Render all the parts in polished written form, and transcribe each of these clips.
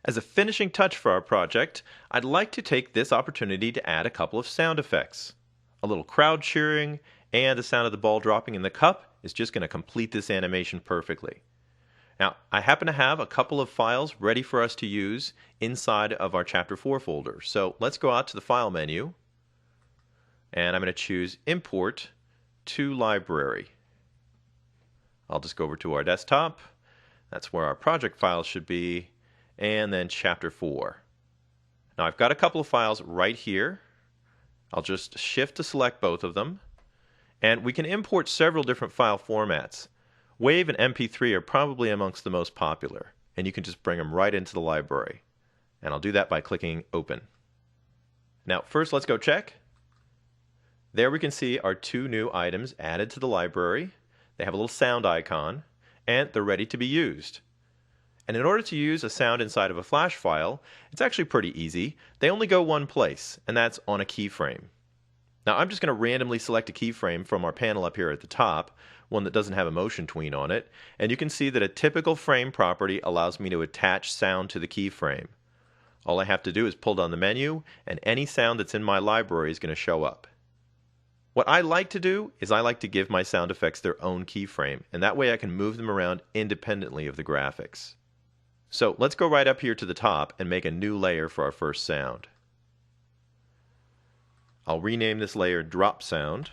As a finishing touch for our project, I'd like to take this opportunity to add a couple of sound effects. A little crowd cheering and the sound of the ball dropping in the cup is just going to complete this animation perfectly. Now, I happen to have a couple of files ready for us to use inside of our Chapter 4 folder. So let's go out to the File menu, and I'm going to choose Import to Library. I'll just go over to our desktop. That's where our project files should be, and then Chapter 4. Now I've got a couple of files right here. I'll just shift to select both of them, and we can import several different file formats. WAV and MP3 are probably amongst the most popular, and you can just bring them right into the library. And I'll do that by clicking Open. Now first let's go check. There we can see our two new items added to the library. They have a little sound icon, and they're ready to be used. And in order to use a sound inside of a flash file, it's actually pretty easy. They only go one place, and that's on a keyframe. Now I'm just going to randomly select a keyframe from our panel up here at the top, one that doesn't have a motion tween on it, and you can see that a typical frame property allows me to attach sound to the keyframe. All I have to do is pull down the menu, and any sound that's in my library is going to show up. What I like to do is I like to give my sound effects their own keyframe, and that way I can move them around independently of the graphics. So let's go right up here to the top and make a new layer for our first sound. I'll rename this layer Drop Sound.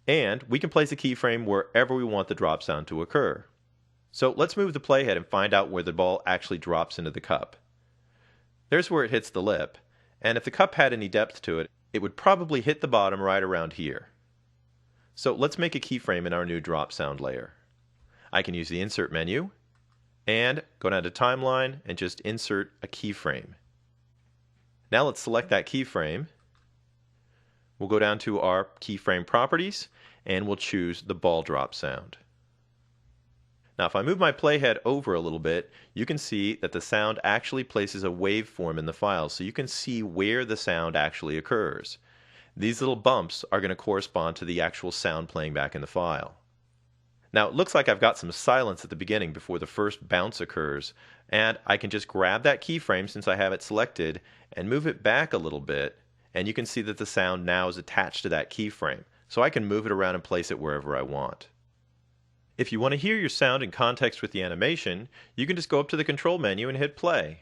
And we can place a keyframe wherever we want the drop sound to occur. So let's move the playhead and find out where the ball actually drops into the cup. There's where it hits the lip, and if the cup had any depth to it, it would probably hit the bottom right around here. So let's make a keyframe in our new drop sound layer. I can use the Insert menu, and go down to Timeline and just insert a keyframe. Now let's select that keyframe. We'll go down to our keyframe properties, and we'll choose the ball drop sound. Now if I move my playhead over a little bit, you can see that the sound actually places a waveform in the file, so you can see where the sound actually occurs. These little bumps are going to correspond to the actual sound playing back in the file. Now it looks like I've got some silence at the beginning before the first bounce occurs, and I can just grab that keyframe since I have it selected and move it back a little bit, and you can see that the sound now is attached to that keyframe, so I can move it around and place it wherever I want. If you want to hear your sound in context with the animation, you can just go up to the control menu and hit play.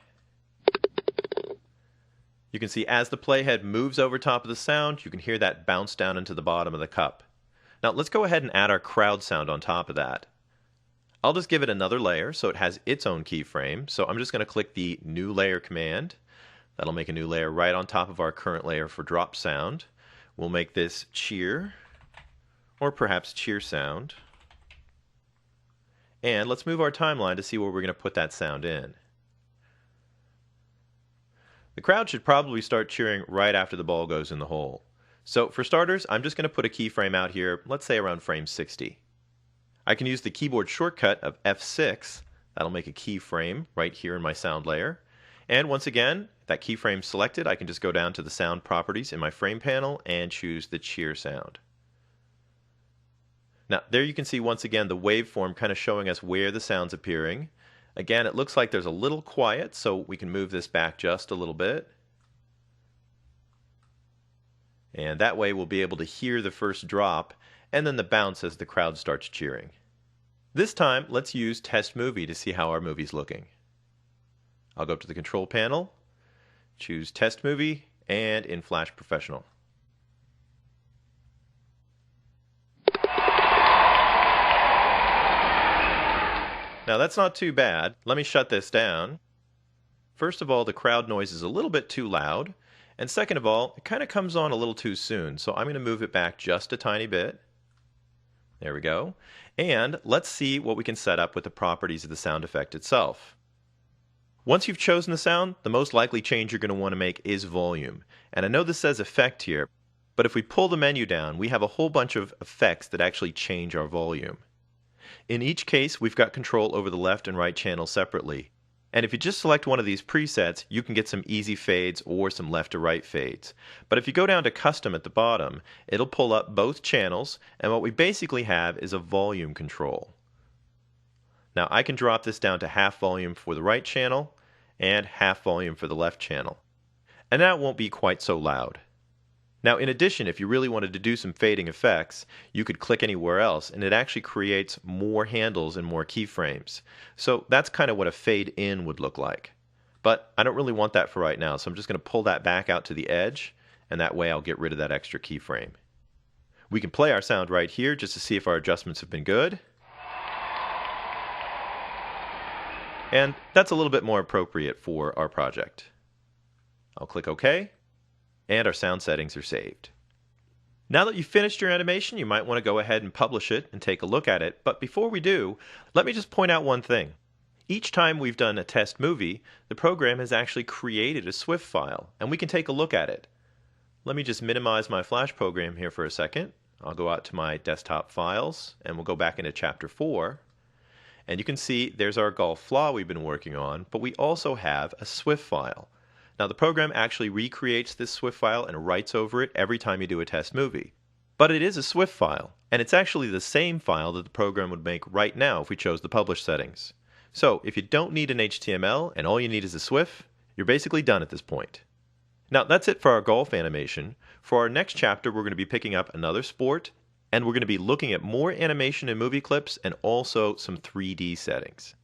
You can see as the playhead moves over top of the sound, you can hear that bounce down into the bottom of the cup. Now let's go ahead and add our crowd sound on top of that. I'll just give it another layer so it has its own keyframe, so I'm just going to click the New Layer command. That'll make a new layer right on top of our current layer for drop sound. We'll make this cheer, or perhaps cheer sound. And let's move our timeline to see where we're going to put that sound in. The crowd should probably start cheering right after the ball goes in the hole. So for starters, I'm just going to put a keyframe out here, let's say around frame 60. I can use the keyboard shortcut of F6. That'll make a keyframe right here in my sound layer. And once again, that keyframe selected, I can just go down to the sound properties in my frame panel and choose the cheer sound. Now there you can see once again the waveform kind of showing us where the sound's appearing. Again, it looks like there's a little quiet, so we can move this back just a little bit. And that way we'll be able to hear the first drop and then the bounce as the crowd starts cheering. This time, let's use Test Movie to see how our movie's looking. I'll go up to the control panel, choose Test Movie, and in Flash Professional. Now that's not too bad. Let me shut this down. First of all, the crowd noise is a little bit too loud, and second of all, it kind of comes on a little too soon, so I'm going to move it back just a tiny bit. There we go. And let's see what we can set up with the properties of the sound effect itself. Once you've chosen the sound, the most likely change you're going to want to make is volume. And I know this says effect here, but if we pull the menu down, we have a whole bunch of effects that actually change our volume. In each case, we've got control over the left and right channels separately. And if you just select one of these presets, you can get some easy fades or some left to right fades. But if you go down to custom at the bottom, it'll pull up both channels, and what we basically have is a volume control. Now I can drop this down to half volume for the right channel and half volume for the left channel. And now it won't be quite so loud. Now in addition, if you really wanted to do some fading effects, you could click anywhere else and it actually creates more handles and more keyframes. So that's kind of what a fade in would look like. But I don't really want that for right now, so I'm just going to pull that back out to the edge, and that way I'll get rid of that extra keyframe. We can play our sound right here just to see if our adjustments have been good. And that's a little bit more appropriate for our project. I'll click OK, and our sound settings are saved. Now that you've finished your animation, you might want to go ahead and publish it and take a look at it. But before we do, let me just point out one thing. Each time we've done a test movie, the program has actually created a SWIFT file, and we can take a look at it. Let me just minimize my Flash program here for a second. I'll go out to my desktop files, and we'll go back into Chapter 4. And you can see there's our golf flaw we've been working on, but we also have a SWIFT file. Now the program actually recreates this SWIFT file and writes over it every time you do a test movie. But it is a SWIFT file, and it's actually the same file that the program would make right now if we chose the publish settings. So if you don't need an HTML and all you need is a SWIFT, you're basically done at this point. Now that's it for our golf animation. For our next chapter, we're going to be picking up another sport, and we're going to be looking at more animation and movie clips and also some 3D settings.